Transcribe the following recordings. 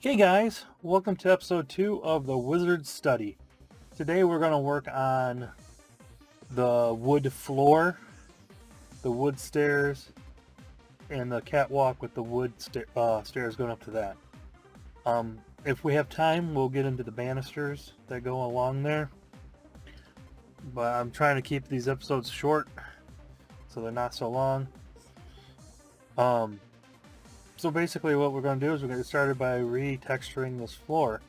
Hey guys, welcome to episode 2 of the Wizard Study. Today we're going to work on the wood floor, the wood stairs, and the catwalk with the wood stairs going up to that. If we have time, we'll get into the banisters that go along there. But I'm trying to keep these episodes short so they're not so long. So basically what we're going to do is we're going to get started by retexturing this floor.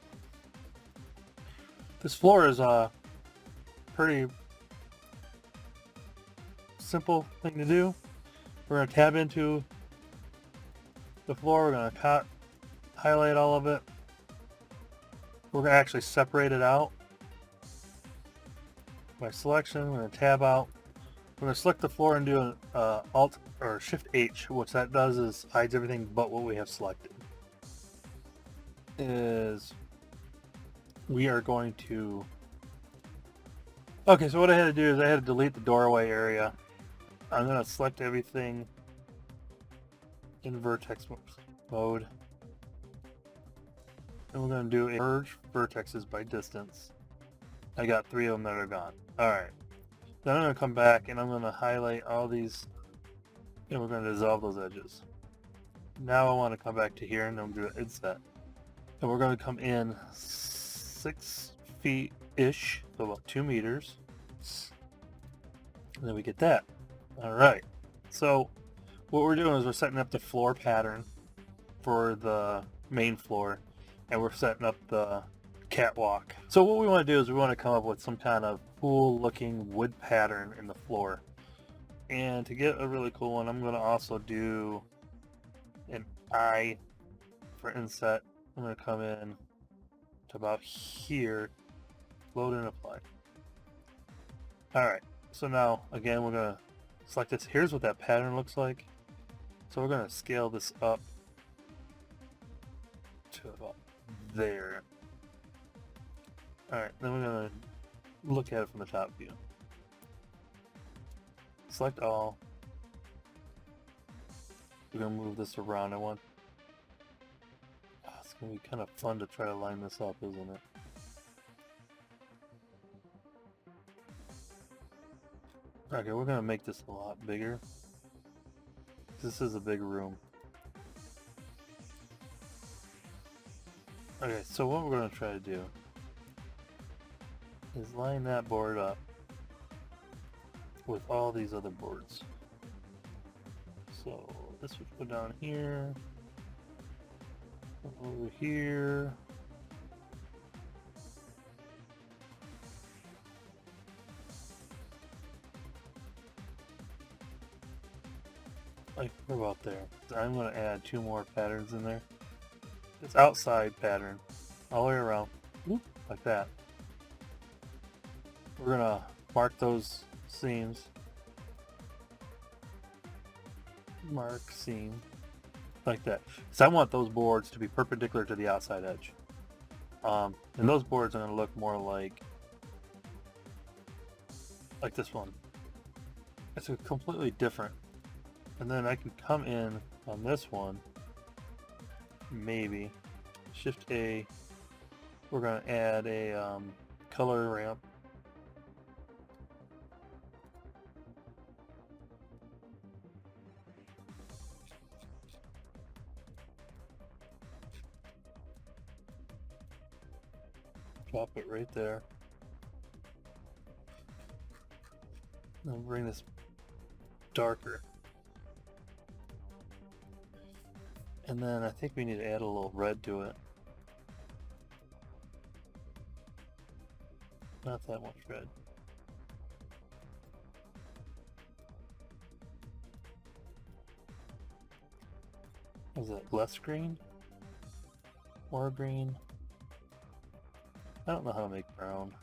This floor is a pretty simple thing to do. We're going to tab into the floor, we're going to highlight all of it. We're going to actually separate it out by selection. We're going to tab out. We're going to select the floor and do an Alt or Shift H. What that does is hides everything but what we have selected. We are going to... Okay, so what I had to do is I had to delete the doorway area. I'm going to select everything in vertex mode. And we're going to do a merge vertexes by distance. I got 3 of them that are gone. Alright. Then I'm going to come back and I'm going to highlight all these and we're going to dissolve those edges. Now I want to come back to here and I'm going to do an inset. And we're going to come in 6 feet-ish, so about 2 meters. And then we get that. Alright. So what we're doing is we're setting up the floor pattern for the main floor. And we're setting up the catwalk. So what we want to do is we want to come up with some kind of cool looking wood pattern in the floor. And to get a really cool one, I'm going to also do an eye for inset. I'm going to come in to about here, load and apply. Alright, so now again we're going to select this. Here's what that pattern looks like. So we're going to scale this up to about there. Alright, then we're going to look at it from the top view. Select all. We're going to move this around. It's going to be kind of fun to try to line this up, isn't it? Okay, we're going to make this a lot bigger. This is a big room. Okay, so what we're going to try to do is line that board up with all these other boards. So this would go down here, over here, like what about there? I'm going to add 2 more patterns in there. This outside pattern, all the way around, whoop, like that. We're going to mark those seams. Mark seam. Like that. So I want those boards to be perpendicular to the outside edge. And those boards are going to look more like this one. It's completely different. And then I can come in on this one. Maybe. Shift A. We're going to add a color ramp. Drop it right there. I'll bring this darker. And then I think we need to add a little red to it. Not that much red. Is it less green? More green? I don't know how to make brown.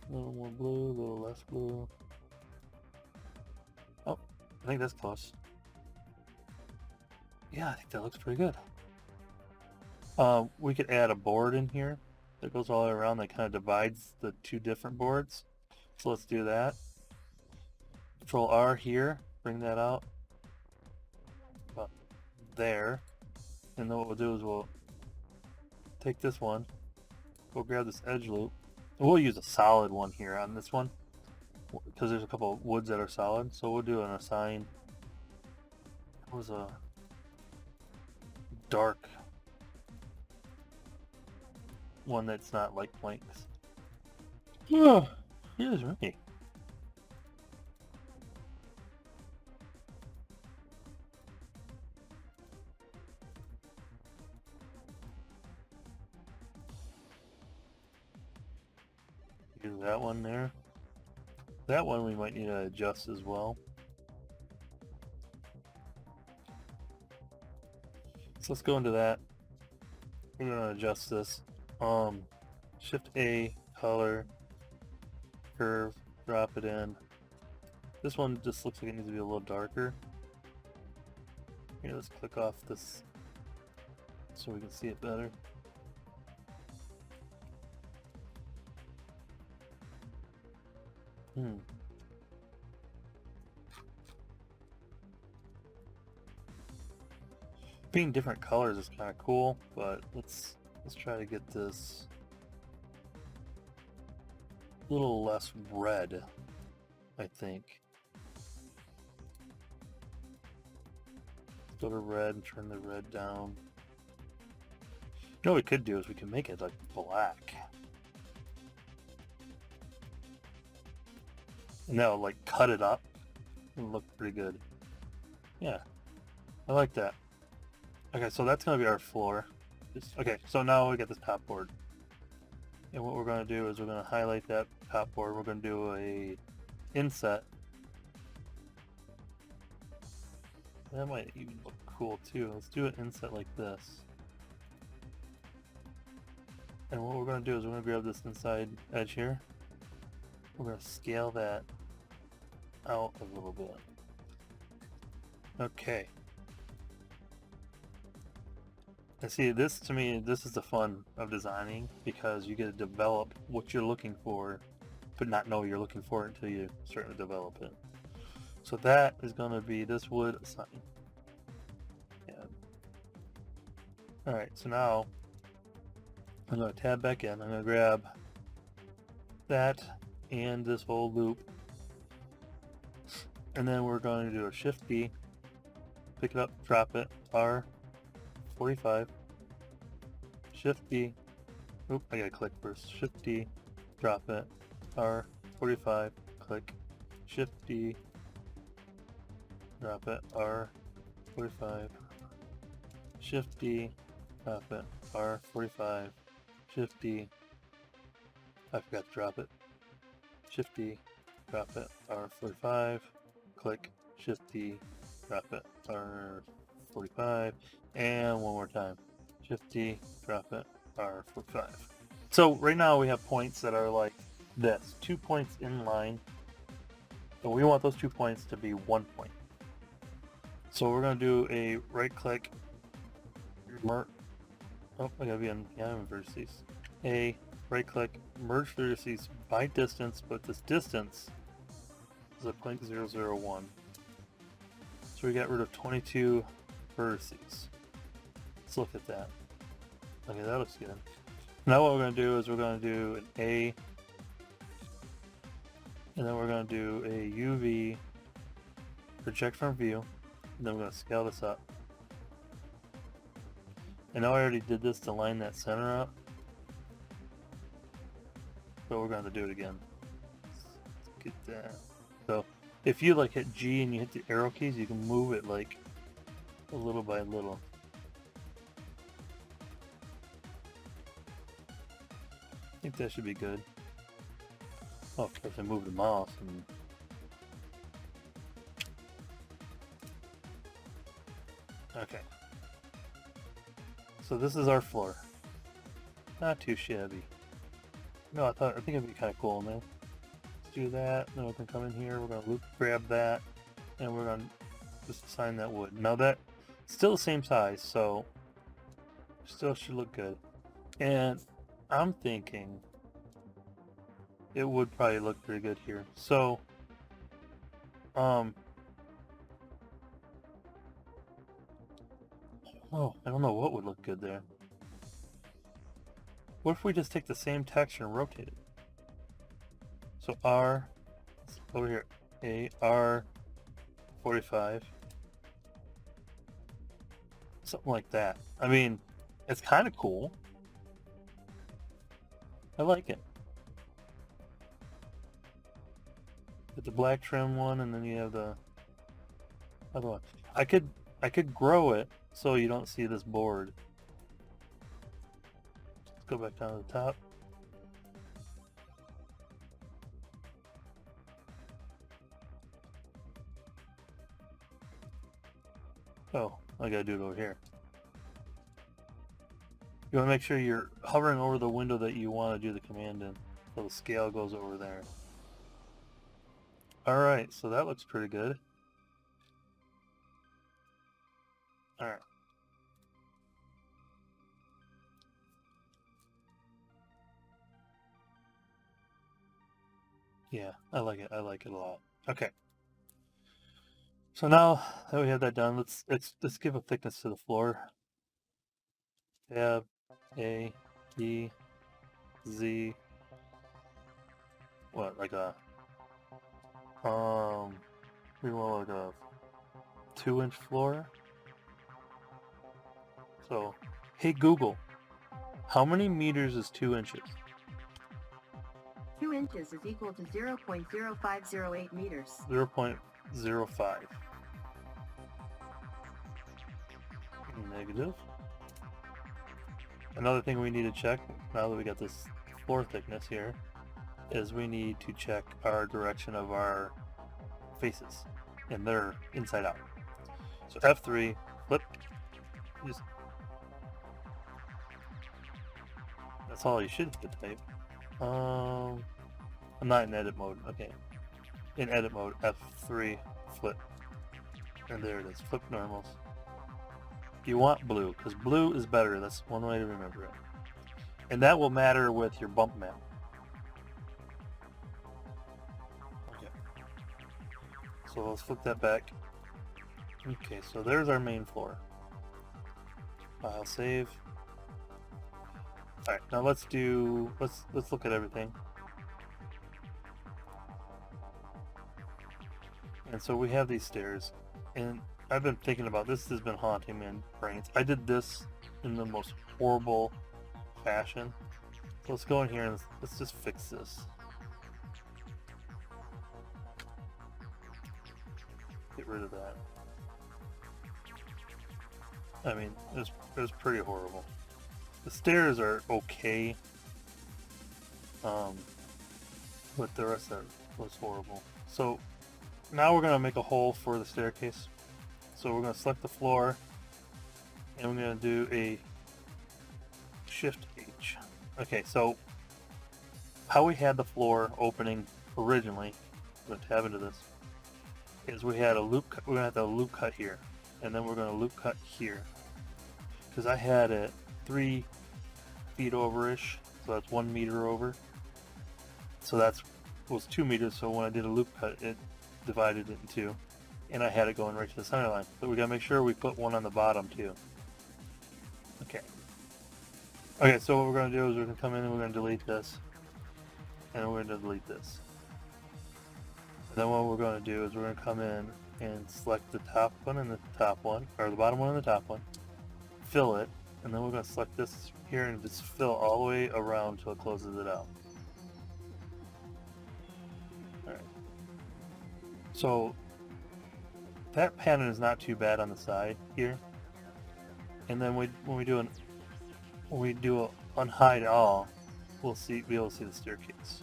A little more blue, a little less blue. Oh, I think that's close. Yeah, I think that looks pretty good. We could add a board in here that goes all the way around that kind of divides the 2 different boards. So let's do that. Control R here, bring that out. About there. And then what we'll do is we'll take this one, go grab this edge loop, and we'll use a solid one here on this one because there's a couple of woods that are solid. So we'll do an assign. It was a dark one that's not like blanks. Oh, here's me. Use that one there. That one we might need to adjust as well. So let's go into that. We're gonna adjust this. Shift A, color, curve, drop it in. This one just looks like it needs to be a little darker. Here, let's click off this so we can see it better. Being different colors is kind of cool, but let's try to get this a little less red, I think. Go to red and turn the red down. You know what we could do is we can make it like black. And that'll like cut it up and look pretty good. Yeah, I like that. Okay, so that's gonna be our floor. Okay, so now we got this top board. And what we're gonna do is we're gonna highlight that top board. We're gonna do a inset. That might even look cool too. Let's do an inset like this. And what we're gonna do is we're gonna grab this inside edge here. We're gonna scale that out a little bit. Okay. And see, this to me, this is the fun of designing, because you get to develop what you're looking for, but not know you're looking for it until you start to develop it. So that is going to be this wood assign. Yeah. Alright, so now I'm going to tab back in. I'm going to grab that and this whole loop. And then we're going to do a Shift D, pick it up, drop it, R45, Shift D, oop, I gotta click first, Shift D, drop it, R45, click, Shift D, drop it, R45, Shift D, drop it, R45, Shift D, I forgot to drop it, Shift D, drop it, R45, click, Shift D, drop it, R45, and one more time, Shift D, drop it, R45. So right now we have points that are like this, 2 points in line, and we want those 2 points to be 1 point. So we're going to do a right click, I gotta be in, yeah, I'm in Vertices. A right click, merge vertices by distance, but this distance is a 0.001. So we got rid of 22 vertices. Let's look at that. Okay, that looks good. Now what we're going to do is we're going to do an A, and then we're going to do a UV, project from view, and then we're going to scale this up. And now I already did this to line that center up, but we're going to do it again. Let's get that. So if you like hit G and you hit the arrow keys, you can move it like a little by little. I think that should be good. Oh, of course I moved the mouse and okay. So this is our floor. Not too shabby. No, I think it'd be kind of cool, man. Let's do that. Then we can come in here. We're gonna loop grab that, and we're gonna just assign that wood. Now that still the same size, so still should look good. And I'm thinking it would probably look pretty good here. So, Oh, I don't know what would look good there. What if we just take the same texture and rotate it? So R, over here, A, R, 45. Something like that. I mean, it's kind of cool. I like it. Get the black trim one, and then you have the other one. I could grow it so you don't see this board. Let's go back down to the top. Oh, I gotta do it over here. You want to make sure you're hovering over the window that you want to do the command in, so the scale goes over there. Alright, so that looks pretty good. Alright. Yeah, I like it. I like it a lot. Okay. So now that we have that done, let's give a thickness to the floor. Tab, A, E, Z. What, like a we want like a 2-inch floor. So, hey Google, how many meters is 2 inches? 2 inches is equal to 0.0508 meters. 0.05. Negative. Another thing we need to check, now that we got this floor thickness here, is we need to check our direction of our faces, and they're inside out. So F3, flip, just, that's all you should type. I'm not in edit mode, okay. In edit mode, F3, flip, and there it is, flip normals. You want blue, because blue is better, that's one way to remember it. And that will matter with your bump map. Okay. So let's flip that back. Okay, so there's our main floor. File save. Alright, now let's look at everything. And so we have these stairs, and I've been thinking about this. Has been haunting my brains. I did this in the most horrible fashion. So let's go in here and let's just fix this. Get rid of that. I mean, it was pretty horrible. The stairs are okay, but the rest of it was horrible. So now we're gonna make a hole for the staircase. So we're going to select the floor, and we're going to do a Shift H. Okay, so how we had the floor opening originally, I'm going to tab into this, is we had a loop. We're going to have the loop cut here, and then we're going to loop cut here, because I had it 3 feet over-ish, so that's 1 meter over. So that was 2 meters. So when I did a loop cut, it divided it in 2. And I had it going right to the center line. But we gotta make sure we put one on the bottom too. Okay. Okay, so what we're gonna do is we're gonna come in and we're gonna delete this. And we're gonna delete this. And then what we're gonna do is we're gonna come in and select the top one and the top one, or the bottom one and the top one. Fill it, and then we're gonna select this here and just fill all the way around till it closes it out. Alright. So that pattern is not too bad on the side here, and then when we do a unhide all, we'll be able to see the staircase.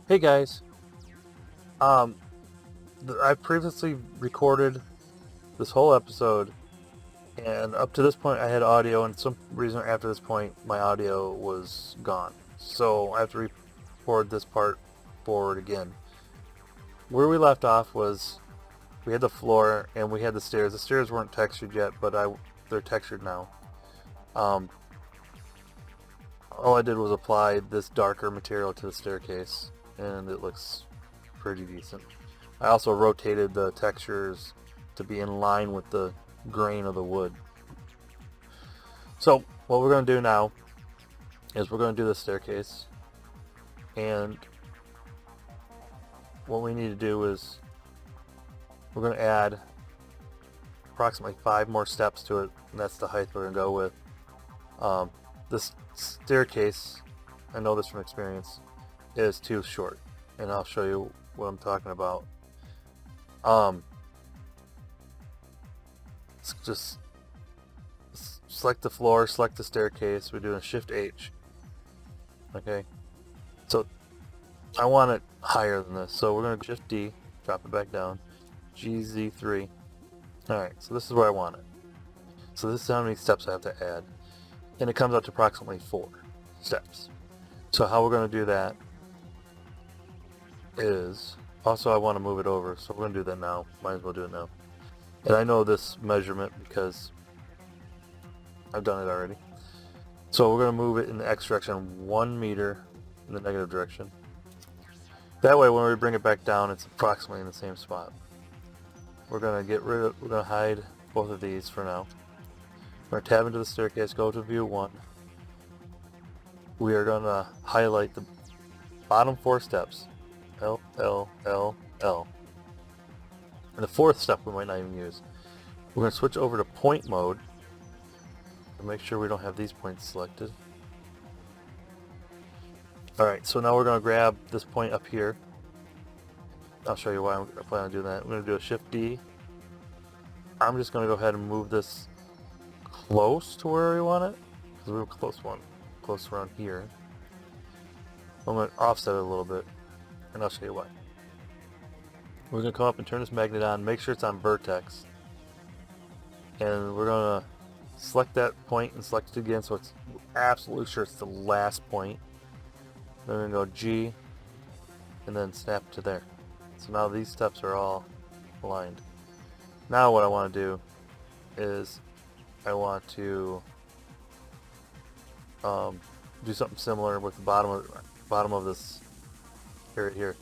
Hey guys, I previously recorded this whole episode, and up to this point I had audio, and for some reason after this point my audio was gone, so I have to record this part forward again. Where we left off was we had the floor and we had the stairs. The stairs weren't textured yet, but they're textured now. All I did was apply this darker material to the staircase, and it looks pretty decent. I also rotated the textures to be in line with the grain of the wood. So what we're going to do now is we're going to do the staircase, and what we need to do is we're going to add approximately 5 more steps to it, and that's the height we're going to go with. This staircase, I know this from experience, is too short, and I'll show you what I'm talking about. Just select the floor, select the staircase. We're doing Shift H. Okay, so I want it higher than this, so we're going to Shift D, drop it back down, GZ3. Alright, so this is where I want it. So this is how many steps I have to add, and it comes out to approximately 4 steps. So how we're going to do that is, also I want to move it over, so we're going to do that now. Might as well do it now. And I know this measurement because I've done it already. So we're going to move it in the X direction 1 meter in the negative direction. That way when we bring it back down, it's approximately in the same spot. We're going to hide both of these for now. We're going to tab into the staircase, go to view 1. We are going to highlight the bottom 4 steps. L, L, L, L. And the 4th step we might not even use. We're going to switch over to point mode and make sure we don't have these points selected. Alright, so now we're going to grab this point up here. I'll show you why I plan on doing that. I'm going to do a Shift D. I'm just going to go ahead and move this close to where we want it, because we have a close around here. I'm going to offset it a little bit, and I'll show you why. We're going to come up and turn this magnet on, make sure it's on vertex, and we're going to select that point and select it again so it's absolutely sure it's the last point. Then we're going to go G and then snap to there. So now these steps are all aligned. Now what I want to do is I want to do something similar with the bottom of this area here.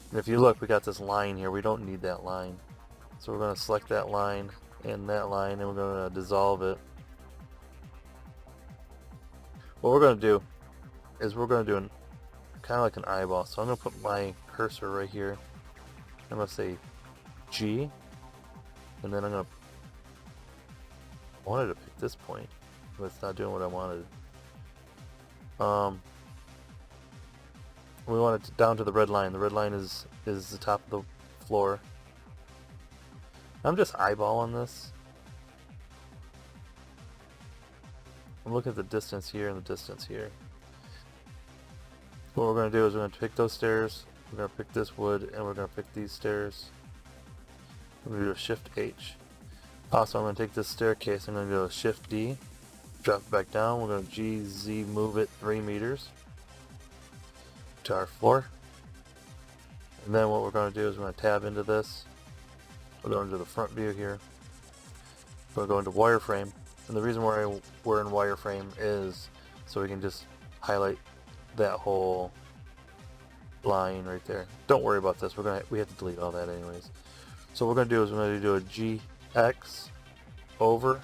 And if you look, we got this line here. We don't need that line. So we're going to select that line, and we're going to dissolve it. What we're going to do is we're going to do kind of like an eyeball. So I'm going to put my cursor right here. I'm going to say G, and then I wanted to pick this point, but it's not doing what I wanted. We want it down to the red line. The red line is the top of the floor. I'm just eyeballing this. I'm looking at the distance here and the distance here. What we're going to do is we're going to pick those stairs, we're going to pick this wood, and we're going to pick these stairs. We're going to do a Shift H. Also, I'm going to take this staircase, I'm going to do a Shift D, drop it back down, we're going to GZ move it 3 meters to our floor. And then what we're going to do is we're going to tab into this. We'll go into the front view here. We'll go into wireframe. And the reason why we're in wireframe is so we can just highlight that whole line right there. Don't worry about this. We have to delete all that anyways. So what we're going to do is we're going to do a GX over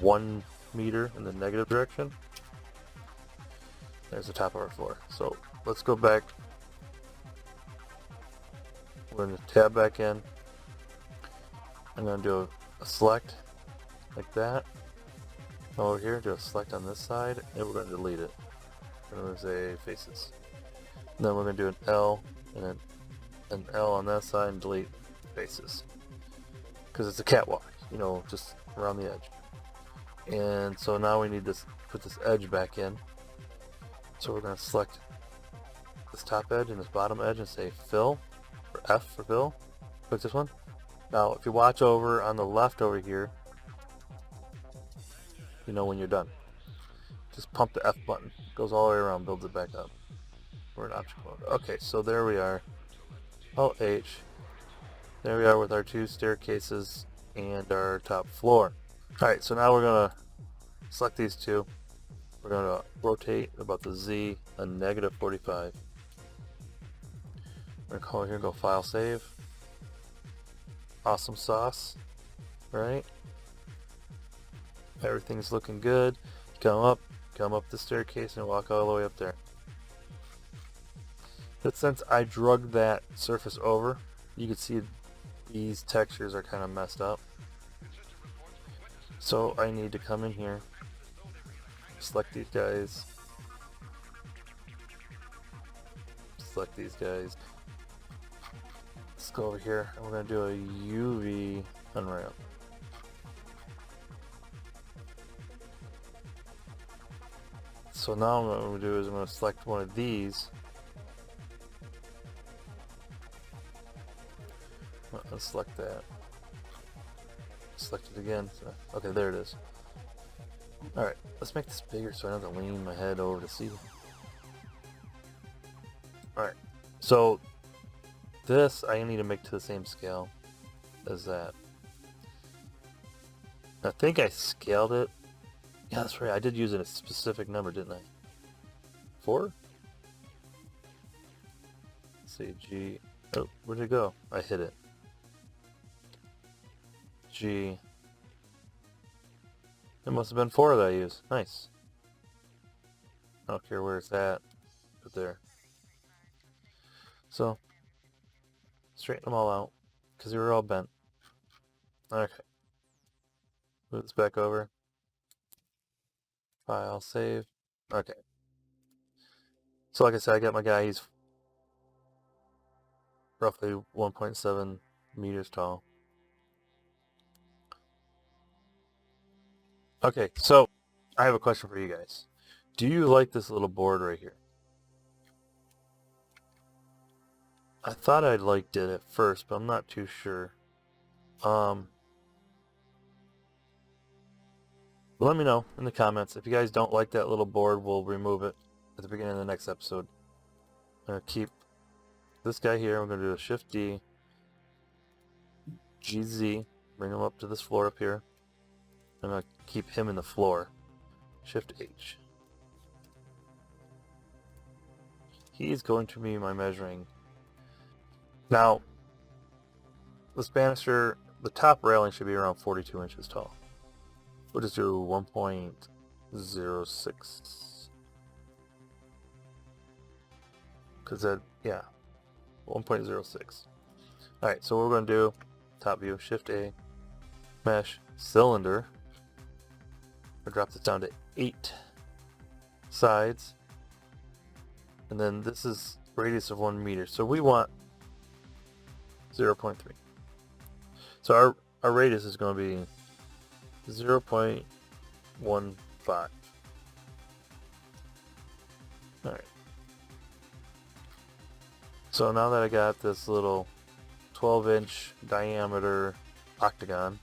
1 meter in the negative direction. There's the top of our floor. So let's go back. We're going to tab back in. I'm going to do a select like that. Over here, do a select on this side, and we're going to delete it. We're going to say faces. And then we're going to do an L and then an L on that side and delete faces. Because it's a catwalk, you know, just around the edge. And so now we need this, put this edge back in. So we're going to select this top edge and this bottom edge and say fill, or F for fill. Click this one. Now if you watch over on the left over here, you know when you're done. Just pump the F button. Goes all the way around, builds it back up. We're in object mode. Okay, so there we are. Alt H. There we are with our 2 staircases and our top floor. Alright, so now we're going to select these 2. We're going to rotate about the Z a -45. We're going to come over here and go File Save. Awesome sauce, right? Everything's looking good. Come up the staircase and walk all the way up there. But since I drug that surface over, you can see these textures are kind of messed up. So I need to come in here, select these guys, select these guys. Let's go over here and we're going to do a UV unwrap. So now what I'm going to do is I'm going to select one of these. Let's select that. Select it again. So, okay, there it is. Alright, let's make this bigger so I don't have to lean my head over to see. Alright, so this I need to make to the same scale as that. I think I scaled it. Yeah, that's right. I did use a specific number, didn't I? 4? Let's see, G. Oh, where'd it go? I hit it. G. It must have been 4 that I used. Nice. I don't care where it's at, but there. So, straighten them all out, because they were all bent. Okay. Move this back over. File, save. Okay. So like I said, I got my guy, he's roughly 1.7 meters tall. Okay, so I have a question for you guys. Do you like this little board right here? I thought I liked it at first, but I'm not too sure. Let me know in the comments. If you guys don't like that little board, we'll remove it at the beginning of the next episode. I'm going to keep this guy here. We're going to do a Shift D, GZ, bring him up to this floor up here. I'm going to keep him in the floor. Shift H. He's going to be my measuring. Now, this banister, the top railing should be around 42 inches tall. We'll just do 1.06. Because that, yeah, 1.06. Alright, so what we're going to do, top view, Shift A, mesh, cylinder. We'll drop this down to 8 sides. And then this is radius of 1 meter. So we want 0.3. So our radius is going to be 0.15. Alright. So now that I got this little 12-inch diameter octagon,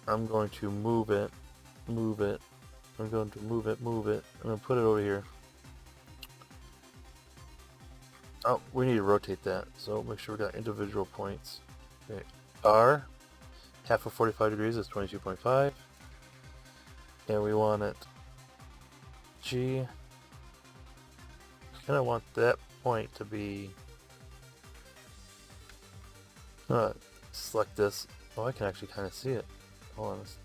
I'm going to move it. I'm going to move it. I'm going to put it over here. Oh, we need to rotate that, so make sure we got individual points. Okay. R, half of 45 degrees is 22.5. And we want it G. Kind of want that point to be. Select this. Oh, I can actually kind of see it. Hold on, let's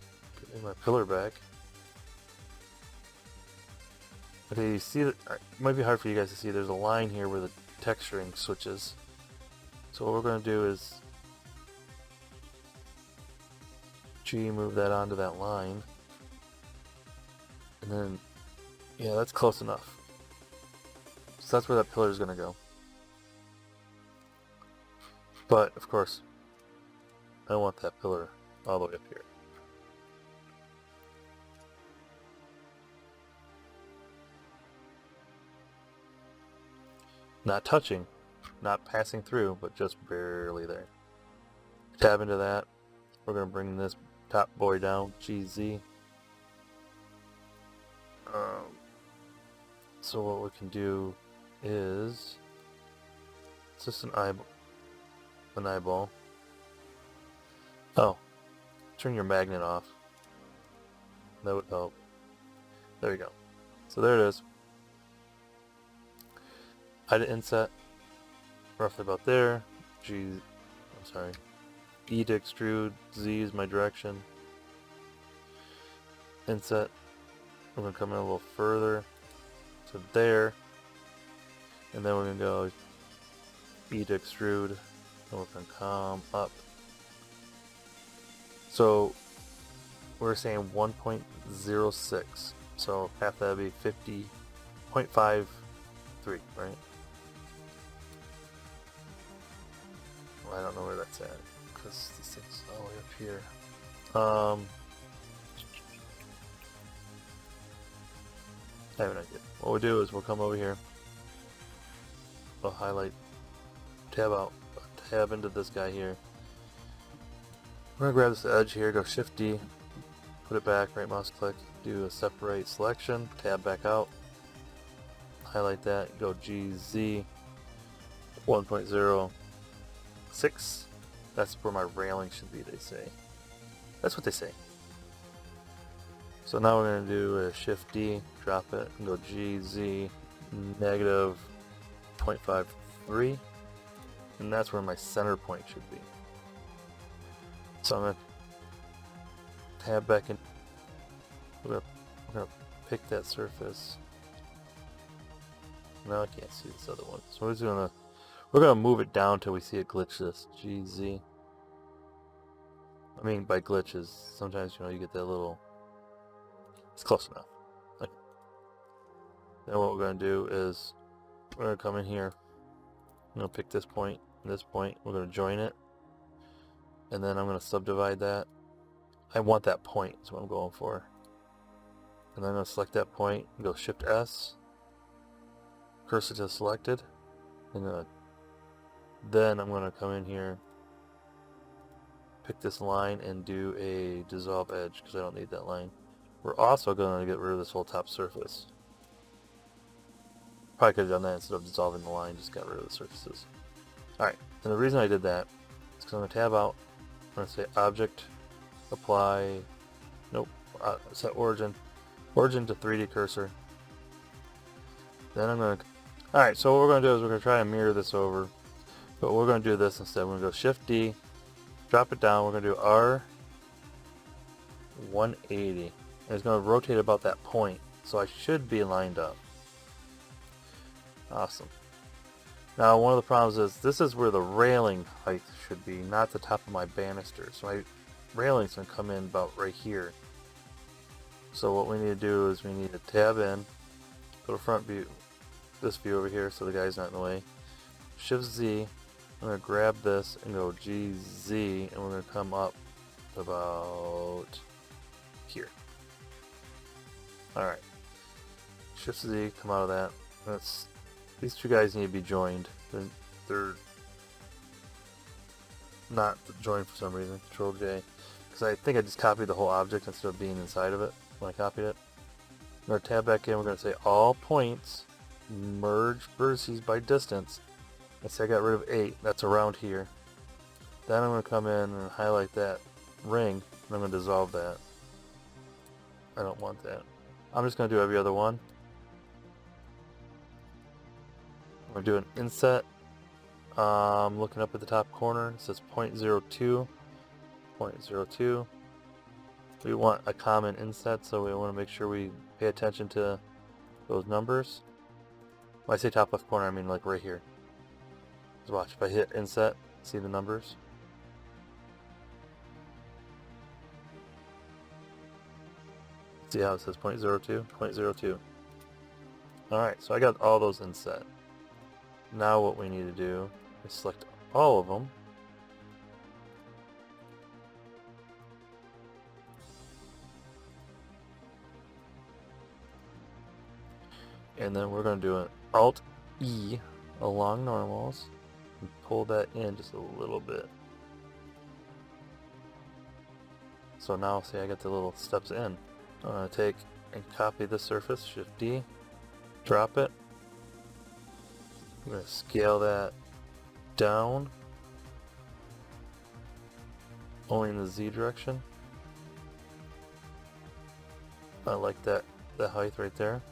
get my pillar back. Okay, you see that? It might be hard for you guys to see. There's a line here where the texturing switches. So what we're going to do is G, move that onto that line, and then yeah, that's close enough. So that's where that pillar is going to go. But of course, I don't want that pillar all the way up here. Not touching, not passing through, but just barely there. Tab into that. We're going to bring this top boy down, GZ. So what we can do is, it's just an eyeball. Oh, turn your magnet off. That would help. There you go. So there it is. I did inset roughly about there. G, sorry. E to extrude, Z is my direction. Inset, we're going to come in a little further to there. And then we're going to go E to extrude, and we're going to come up. So we're saying 1.06, so half that would be 50.53, right? Well, I don't know where that's at, because this thing's all the way up here. I have an idea. What we'll do is we'll come over here, we'll highlight, tab out, tab into this guy here. We're going to grab this edge here, go Shift D, put it back, right mouse click, do a separate selection, tab back out, highlight that, go GZ 1.06. That's where my railing should be, they say. That's what they say. So now we're going to do a Shift D, drop it, and go GZ negative 0.53, and that's where my center point should be. So I'm going to tab back in. We're going to pick that surface. No, I can't see this other one. So we're going to move it down till we see it glitch this. GZ. I mean, by glitches, sometimes you get that little. It's close enough. Okay. Then what we're going to do is we're going to come in here. I'm going to pick this point and this point. We're going to join it. And then I'm going to subdivide that. I want that point, is what I'm going for. And then I'm going to select that point, and go Shift S, cursor to selected, and then I'm going to come in here, pick this line, and do a dissolve edge, because I don't need that line. We're also going to get rid of this whole top surface. Probably could have done that instead of dissolving the line, just got rid of the surfaces. Alright, and the reason I did that is because I'm going to tab out, I'm going to say Object, Apply, nope, set Origin to 3D Cursor. Then I'm going to, alright, so what we're going to do is we're going to try and mirror this over, but we're going to do this instead. We're going to go Shift D, drop it down, we're going to do R 180, and it's going to rotate about that point, so I should be lined up. Awesome. Now one of the problems is this is where the railing height should be, not the top of my banister. So my railing's going to come in about right here. So what we need to do is we need to tab in, go to front view, this view over here so the guy's not in the way. Shift Z, I'm going to grab this and go GZ, and we're going to come up about here. Alright. Shift Z, come out of that. These two guys need to be joined. They're not joined for some reason. Control J. Because I think I just copied the whole object instead of being inside of it when I copied it. I'm going to tab back in. We're going to say all points merge vertices by distance. Let's say I got rid of 8. That's around here. Then I'm going to come in and highlight that ring. And I'm going to dissolve that. I don't want that. I'm just going to do every other one. We're doing inset. Looking up at the top corner, it says 0.02. 0.02. We want a common inset, so we want to make sure we pay attention to those numbers. When I say top left corner, I mean like right here. Just watch. If I hit inset, see the numbers. See how it says 0.02? 0.02. Alright, so I got all those inset. Now what we need to do is select all of them. And then we're going to do an Alt E along normals and pull that in just a little bit. So now see I got the little steps in. I'm going to take and copy the surface, Shift D, drop it. I'm going to scale that down, only in the Z direction. I like that height right there.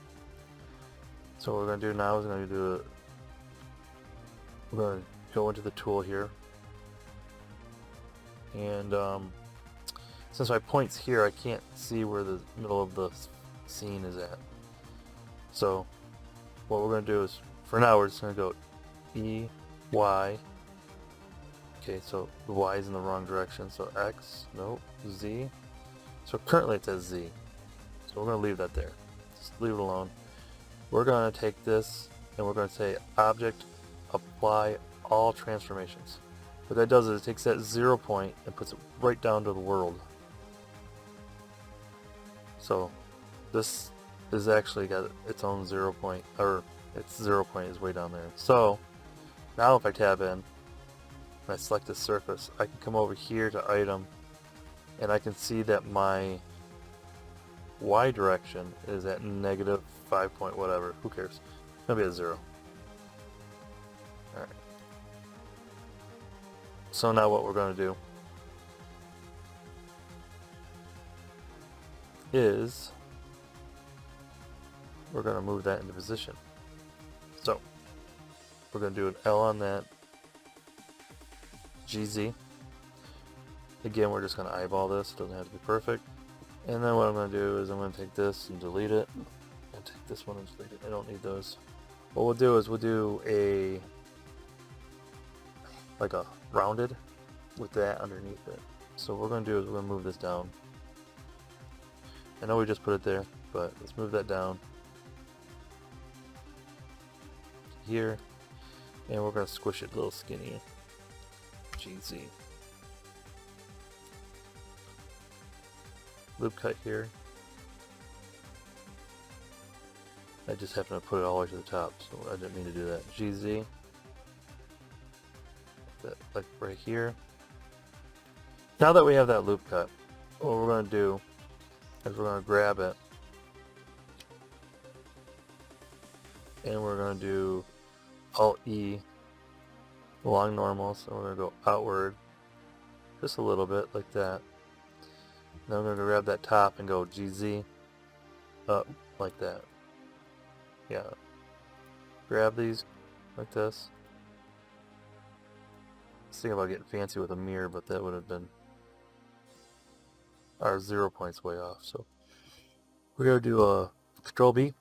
So what we're going to do now is we're going to go into the tool here, And since my point's here, I can't see where the middle of the scene is at. So what we're going to do is, for now, we're just going to go E, Y. Okay, so the Y is in the wrong direction. So X, no, Z. So currently it says Z. So we're going to leave that there. Just leave it alone. We're going to take this and we're going to say object apply all transformations. What that does is it takes that 0 point and puts it right down to the world. So this is actually got its own 0 point, or its 0 point is way down there. So now if I tab in and I select this surface, I can come over here to item and I can see that my Y direction is at negative 5 point whatever. Who cares? It's gonna be a 0. Alright. So now what we're gonna do is we're gonna move that into position. So we're gonna do an L on that. GZ. Again, we're just gonna eyeball this. It doesn't have to be perfect. And then what I'm going to do is I'm going to take this and delete it, and take this one and delete it. I don't need those. What we'll do is we'll do a like a rounded with that underneath it. So what we're going to do is we're going to move this down. I know we just put it there, but let's move that down here, and we're going to squish it a little skinny. GZ. Loop cut here. I just happened to put it all the way to the top, so I didn't mean to do that. GZ. That, like right here. Now that we have that loop cut, what we're going to do is we're going to grab it and we're going to do Alt E along normal, so we're going to go outward just a little bit like that. Then we're going to grab that top and go GZ up like that. Yeah. Grab these like this. I was thinking about getting fancy with a mirror, but that would have been our 0 points way off. So we're going to do a Control B.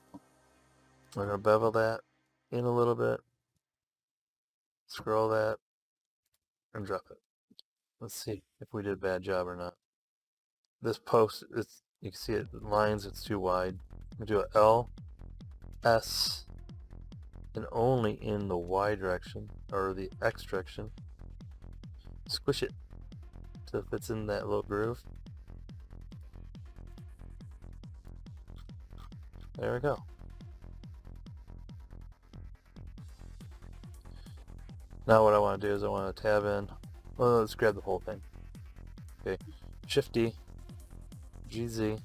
We're going to bevel that in a little bit. Scroll that and drop it. Let's see if we did a bad job or not. This post, it's, you can see it lines, it's too wide. I'm going to do a L, S, and only in the Y direction, or the X direction. Squish it so it fits in that little groove. There we go. Now what I want to do is I want to tab in, well, let's grab the whole thing. Okay, Shift D, GZ,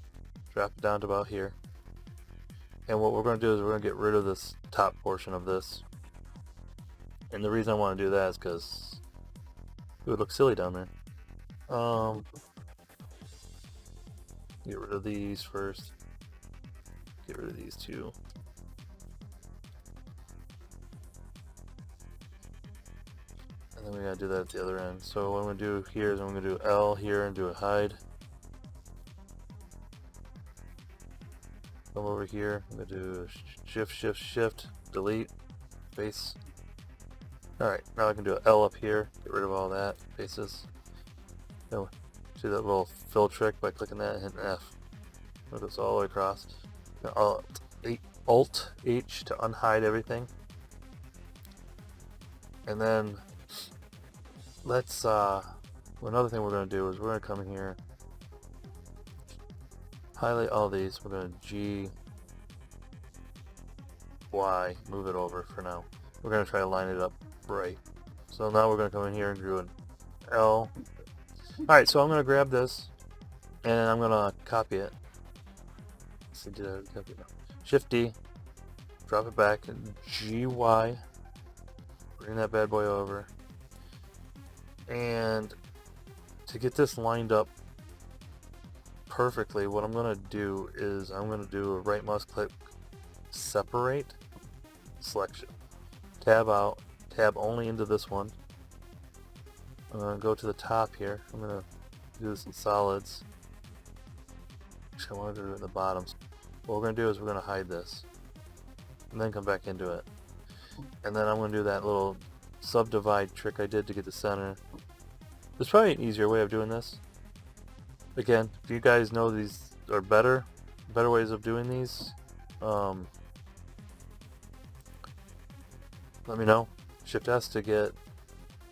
drop it down to about here. And what we're going to do is we're going to get rid of this top portion of this. And the reason I want to do that is because it would look silly down there. Get rid of these first. Get rid of these two. And then we gotta do that at the other end. So what I'm gonna do here is I'm gonna do L here and do a hide. Come over here, I'm gonna do shift, shift, shift, delete, face. Alright, now I can do an L up here, get rid of all that, faces. Now, see that little fill trick by clicking that and hitting F. It goes all the way across. Now, Alt H to unhide everything. And then let's another thing we're going to do is we're going to come in here, highlight all these, we're going to G, Y, move it over for now. We're going to try to line it up right. So now we're going to come in here and do an L. Alright, so I'm going to grab this and I'm going to copy it. Let's see, did I copy it? Shift D, drop it back, and GY, bring that bad boy over. And to get this lined up perfectly, what I'm going to do is I'm going to do a right mouse click, separate, selection, tab out, tab only into this one, I'm going to go to the top here. I'm going to do this in solids. Actually, I want to do it in the bottoms. What we're going to do is we're going to hide this. And then come back into it. And then I'm going to do that little subdivide trick I did to get the center. There's probably an easier way of doing this. Again, if you guys know these are better ways of doing these, let me know. Shift S to get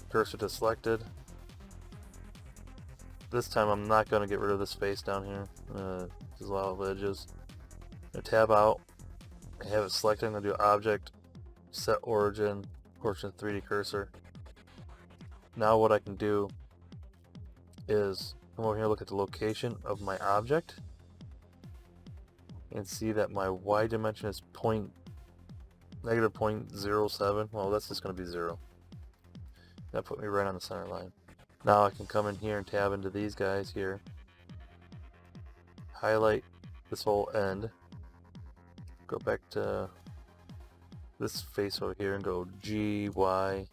cursor to selected. This time I'm not going to get rid of this face down here. There's a lot of edges. I'm going to tab out. I have it selected. I'm going to do object, set origin, portion 3D cursor. Now what I can do is come over here and look at the location of my object and see that my Y dimension is negative 0.07. Well, that's just going to be 0. That put me right on the center line. Now I can come in here and tab into these guys here. Highlight this whole end. Go back to this face over here and go G, Y.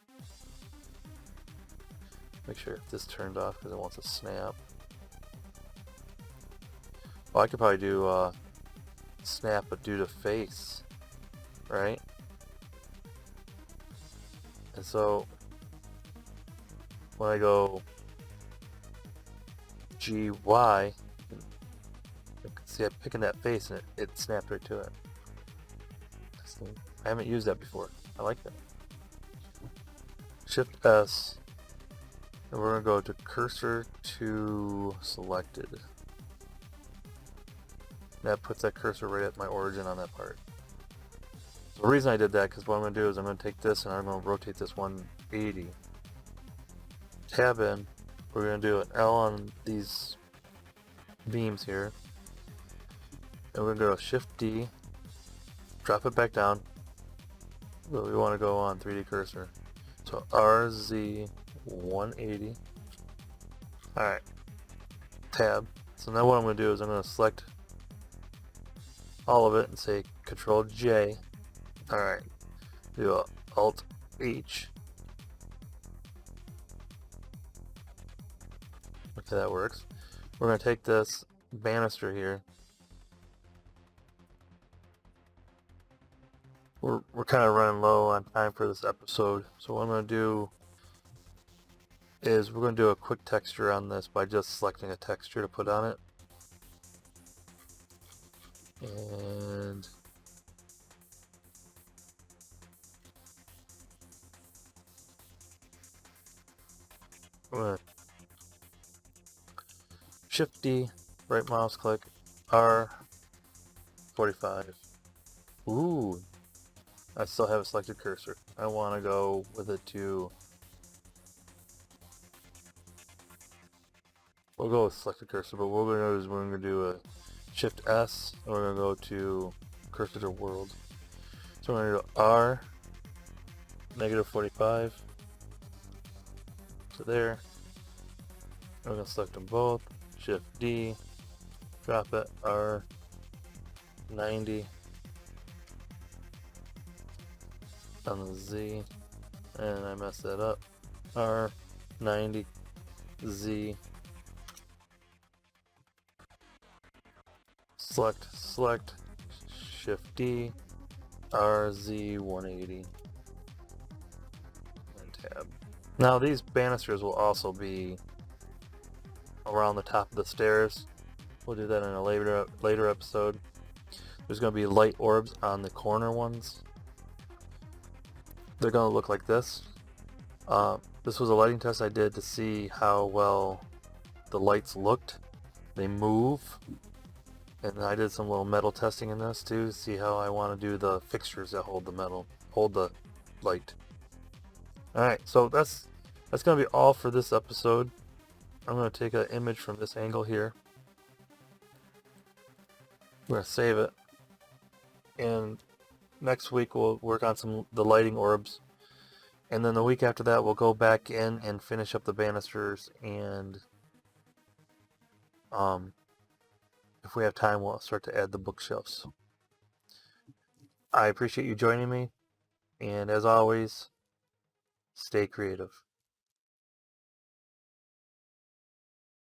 Make sure this turned off because it wants to snap. Well, I could probably do snap but do to face, right? And so when I go G, Y, see I'm picking that face and it snapped right to it. I haven't used that before. I like that. Shift S, and we're going to go to cursor to selected. That puts that cursor right at my origin on that part. So the reason I did that, because what I'm going to do is I'm going to take this and I'm going to rotate this 180. Tab in, we're going to do an L on these beams here. And we're going to go Shift D, drop it back down. But we want to go on 3D cursor. So RZ 180. Alright. Tab. So now what I'm going to do is I'm going to select all of it and say Control J. Alright. Do a Alt H. Okay, that works. We're going to take this banister here. We're kind of running low on time for this episode, so what I'm going to do is we're going to do a quick texture on this by just selecting a texture to put on it. And I'm going to Shift D, right mouse click, R45. Ooh, I still have a selected cursor. I want to go with it to, we'll go with selected cursor, but what we're going to do is we're going to do a Shift S, and we're going to go to cursor to world. So we're going to go R, negative 45, to there. We're going to select them both, Shift D, drop it, R, 90, on the Z, and I messed that up, R, 90, Z, select, Shift D, RZ 180, and tab. Now these banisters will also be around the top of the stairs. We'll do that in a later episode. There's going to be light orbs on the corner ones. They're going to look like this. This was a lighting test I did to see how well the lights looked. They move. And I did some little metal testing in this too, to see how I want to do the fixtures that hold the light. Alright, so that's going to be all for this episode. I'm going to take an image from this angle here. We're going to save it. And next week we'll work on the lighting orbs. And then the week after that we'll go back in and finish up the banisters, and if we have time we'll start to add the bookshelves. I appreciate you joining me, and as always, stay creative.